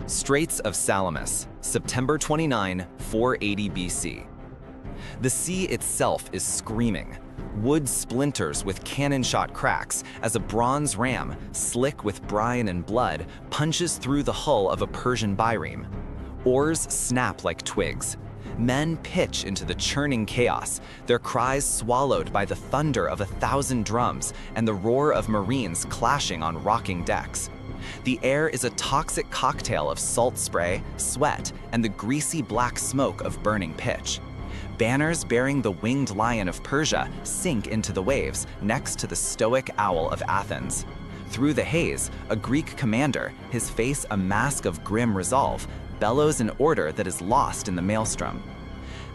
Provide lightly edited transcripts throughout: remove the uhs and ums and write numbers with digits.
Straits of Salamis, September 29, 480 BC. The sea itself is screaming. Wood splinters with cannon-shot cracks as a bronze ram, slick with brine and blood, punches through the hull of a Persian bireme. Oars snap like twigs. Men pitch into the churning chaos, their cries swallowed by the thunder of 1,000 drums and the roar of marines clashing on rocking decks. The air is a toxic cocktail of salt spray, sweat, and the greasy black smoke of burning pitch. Banners bearing the winged lion of Persia sink into the waves next to the stoic owl of Athens. Through the haze, a Greek commander, his face a mask of grim resolve, bellows an order that is lost in the maelstrom.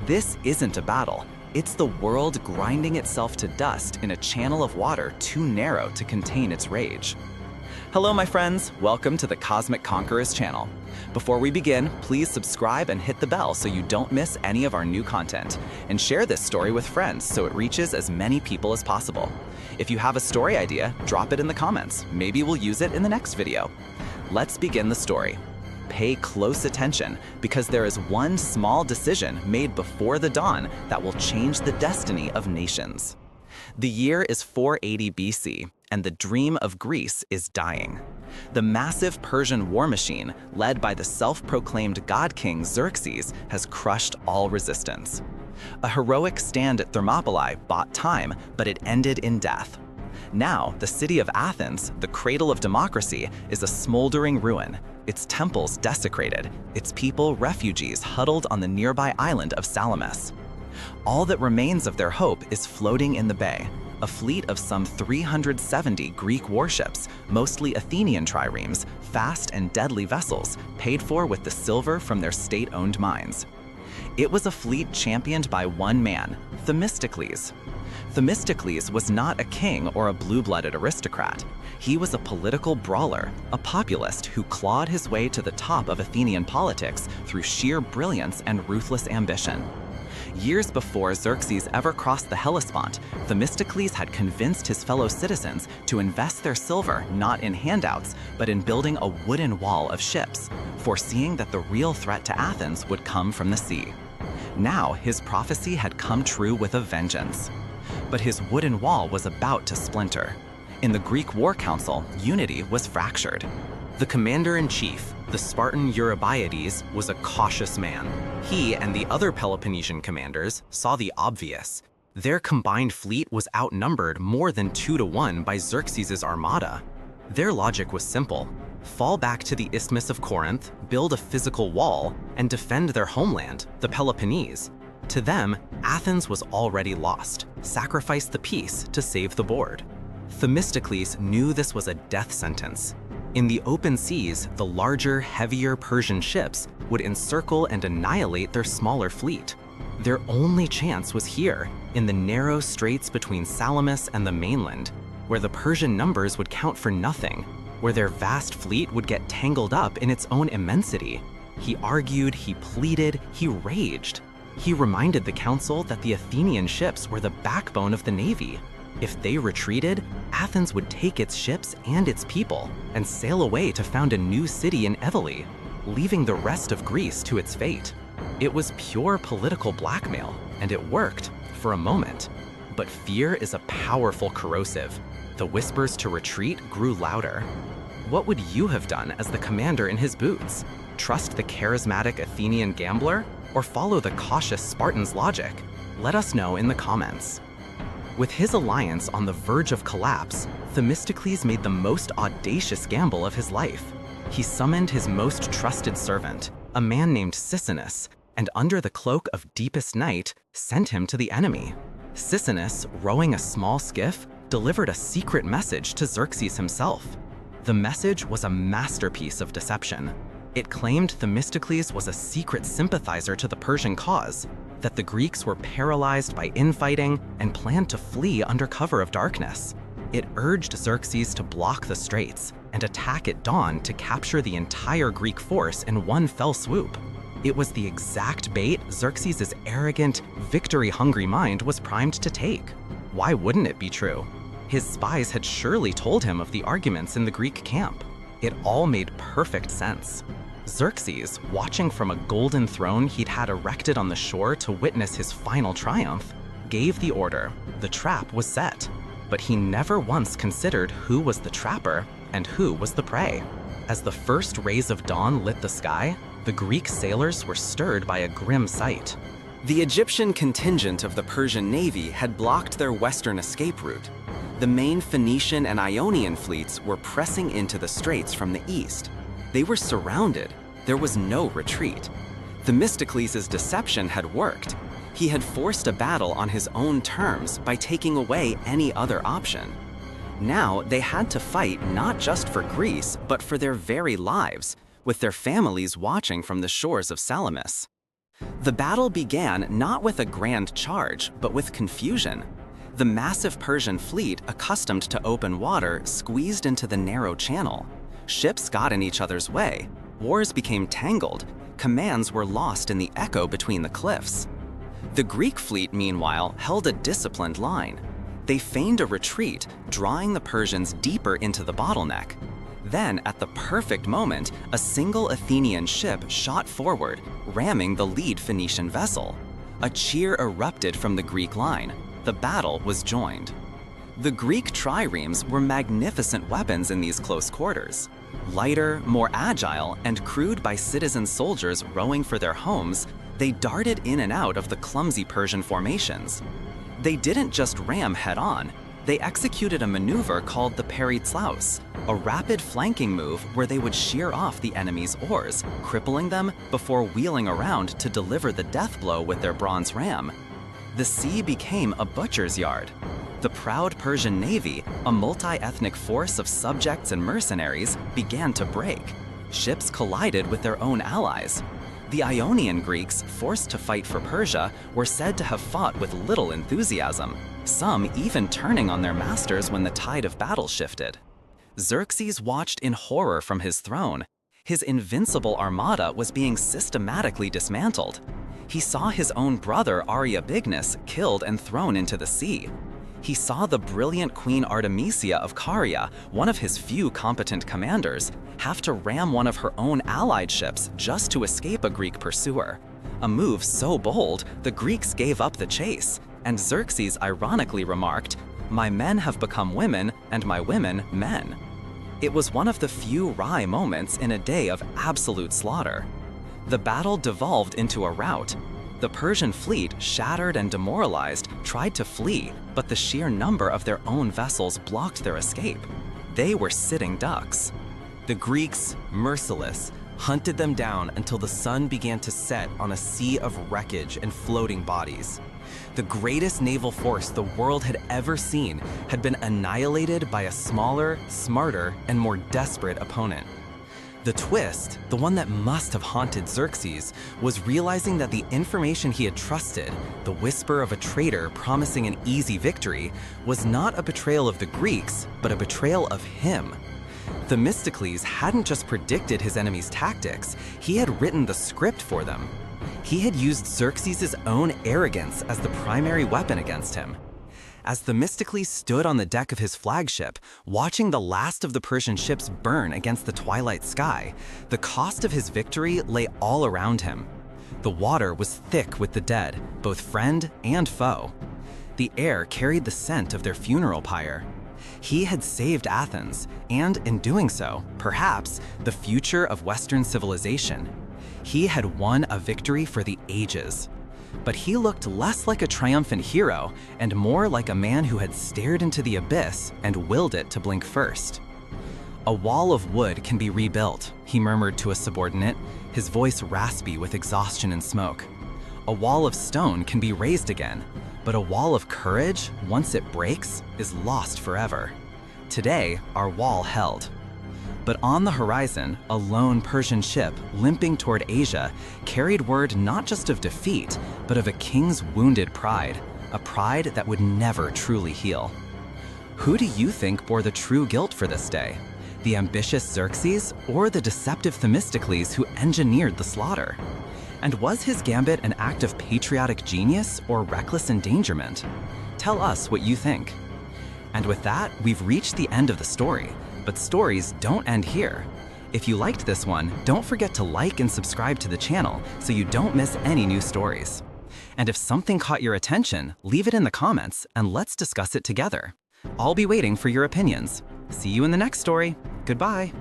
This isn't a battle. It's the world grinding itself to dust in a channel of water too narrow to contain its rage. Hello, my friends. Welcome to the Cosmic Conquerors channel. Before we begin, please subscribe and hit the bell so you don't miss any of our new content. And share this story with friends so it reaches as many people as possible. If you have a story idea, drop it in the comments. Maybe we'll use it in the next video. Let's begin the story. Pay close attention because there is one small decision made before the dawn that will change the destiny of nations. The year is 480 BC, and the dream of Greece is dying. The massive Persian war machine, led by the self-proclaimed god king Xerxes, has crushed all resistance. A heroic stand at Thermopylae bought time, but it ended in death. Now, the city of Athens, the cradle of democracy, is a smoldering ruin, its temples desecrated, its people refugees huddled on the nearby island of Salamis. All that remains of their hope is floating in the bay, a fleet of some 370 Greek warships, mostly Athenian triremes, fast and deadly vessels, paid for with the silver from their state-owned mines. It was a fleet championed by one man, Themistocles. Themistocles was not a king or a blue-blooded aristocrat. He was a political brawler, a populist who clawed his way to the top of Athenian politics through sheer brilliance and ruthless ambition. Years before Xerxes ever crossed the Hellespont, Themistocles had convinced his fellow citizens to invest their silver not in handouts, but in building a wooden wall of ships, foreseeing that the real threat to Athens would come from the sea. Now, his prophecy had come true with a vengeance. But his wooden wall was about to splinter. In the Greek War Council, unity was fractured. The commander-in-chief, the Spartan Eurybiades, was a cautious man. He and the other Peloponnesian commanders saw the obvious. Their combined fleet was outnumbered more than 2-1 by Xerxes' armada. Their logic was simple: fall back to the Isthmus of Corinth, build a physical wall, and defend their homeland, the Peloponnese. To them, Athens was already lost. Sacrifice the peace to save the board. Themistocles knew this was a death sentence. In the open seas, the larger, heavier Persian ships would encircle and annihilate their smaller fleet. Their only chance was here, in the narrow straits between Salamis and the mainland, where the Persian numbers would count for nothing, where their vast fleet would get tangled up in its own immensity. He argued, he pleaded, he raged. He reminded the council that the Athenian ships were the backbone of the navy. If they retreated, Athens would take its ships and its people and sail away to found a new city in Evely, leaving the rest of Greece to its fate. It was pure political blackmail, and it worked for a moment. But fear is a powerful corrosive. The whispers to retreat grew louder. What would you have done as the commander in his boots? Trust the charismatic Athenian gambler, or follow the cautious Spartan's logic? Let us know in the comments. With his alliance on the verge of collapse, Themistocles made the most audacious gamble of his life. He summoned his most trusted servant, a man named Sisinus, and under the cloak of deepest night, sent him to the enemy. Sisinus, rowing a small skiff, delivered a secret message to Xerxes himself. The message was a masterpiece of deception. It claimed Themistocles was a secret sympathizer to the Persian cause, that the Greeks were paralyzed by infighting and planned to flee under cover of darkness. It urged Xerxes to block the straits and attack at dawn to capture the entire Greek force in one fell swoop. It was the exact bait Xerxes' arrogant, victory-hungry mind was primed to take. Why wouldn't it be true? His spies had surely told him of the arguments in the Greek camp. It all made perfect sense. Xerxes, watching from a golden throne he'd had erected on the shore to witness his final triumph, gave the order. The trap was set, but he never once considered who was the trapper and who was the prey. As the first rays of dawn lit the sky, the Greek sailors were stirred by a grim sight. The Egyptian contingent of the Persian navy had blocked their western escape route. The main Phoenician and Ionian fleets were pressing into the straits from the east. They were surrounded. There was no retreat. Themistocles' deception had worked. He had forced a battle on his own terms by taking away any other option. Now they had to fight not just for Greece, but for their very lives, with their families watching from the shores of Salamis. The battle began not with a grand charge, but with confusion. The massive Persian fleet, accustomed to open water, squeezed into the narrow channel. Ships got in each other's way. Wars became tangled. Commands were lost in the echo between the cliffs. The Greek fleet, meanwhile, held a disciplined line. They feigned a retreat, drawing the Persians deeper into the bottleneck. Then, at the perfect moment, a single Athenian ship shot forward, ramming the lead Phoenician vessel. A cheer erupted from the Greek line. The battle was joined. The Greek triremes were magnificent weapons in these close quarters. Lighter, more agile, and crewed by citizen soldiers rowing for their homes, they darted in and out of the clumsy Persian formations. They didn't just ram head-on. They executed a maneuver called the peritslaus, a rapid flanking move where they would shear off the enemy's oars, crippling them before wheeling around to deliver the death blow with their bronze ram. The sea became a butcher's yard. The proud Persian navy, a multi-ethnic force of subjects and mercenaries, began to break. Ships collided with their own allies. The Ionian Greeks, forced to fight for Persia, were said to have fought with little enthusiasm, some even turning on their masters when the tide of battle shifted. Xerxes watched in horror from his throne. His invincible armada was being systematically dismantled. He saw his own brother Arrhibignus killed and thrown into the sea. He saw the brilliant Queen Artemisia of Caria, one of his few competent commanders, have to ram one of her own allied ships just to escape a Greek pursuer. A move so bold, the Greeks gave up the chase, and Xerxes ironically remarked, "My men have become women, and my women men." It was one of the few wry moments in a day of absolute slaughter. The battle devolved into a rout. The Persian fleet, shattered and demoralized, tried to flee, but the sheer number of their own vessels blocked their escape. They were sitting ducks. The Greeks, merciless, hunted them down until the sun began to set on a sea of wreckage and floating bodies. The greatest naval force the world had ever seen had been annihilated by a smaller, smarter, and more desperate opponent. The twist, the one that must have haunted Xerxes, was realizing that the information he had trusted, the whisper of a traitor promising an easy victory, was not a betrayal of the Greeks, but a betrayal of him. Themistocles hadn't just predicted his enemy's tactics, he had written the script for them. He had used Xerxes' own arrogance as the primary weapon against him. As Themistocles stood on the deck of his flagship, watching the last of the Persian ships burn against the twilight sky, the cost of his victory lay all around him. The water was thick with the dead, both friend and foe. The air carried the scent of their funeral pyre. He had saved Athens, and in doing so, perhaps, the future of Western civilization. He had won a victory for the ages. But he looked less like a triumphant hero and more like a man who had stared into the abyss and willed it to blink first. "A wall of wood can be rebuilt," he murmured to a subordinate, his voice raspy with exhaustion and smoke. "A wall of stone can be raised again, but a wall of courage, once it breaks, is lost forever." Today, our wall held. But on the horizon, a lone Persian ship, limping toward Asia, carried word not just of defeat, but of a king's wounded pride, a pride that would never truly heal. Who do you think bore the true guilt for this day? The ambitious Xerxes or the deceptive Themistocles who engineered the slaughter? And was his gambit an act of patriotic genius or reckless endangerment? Tell us what you think. And with that, we've reached the end of the story. But stories don't end here. If you liked this one, don't forget to like and subscribe to the channel so you don't miss any new stories. And if something caught your attention, leave it in the comments and let's discuss it together. I'll be waiting for your opinions. See you in the next story. Goodbye.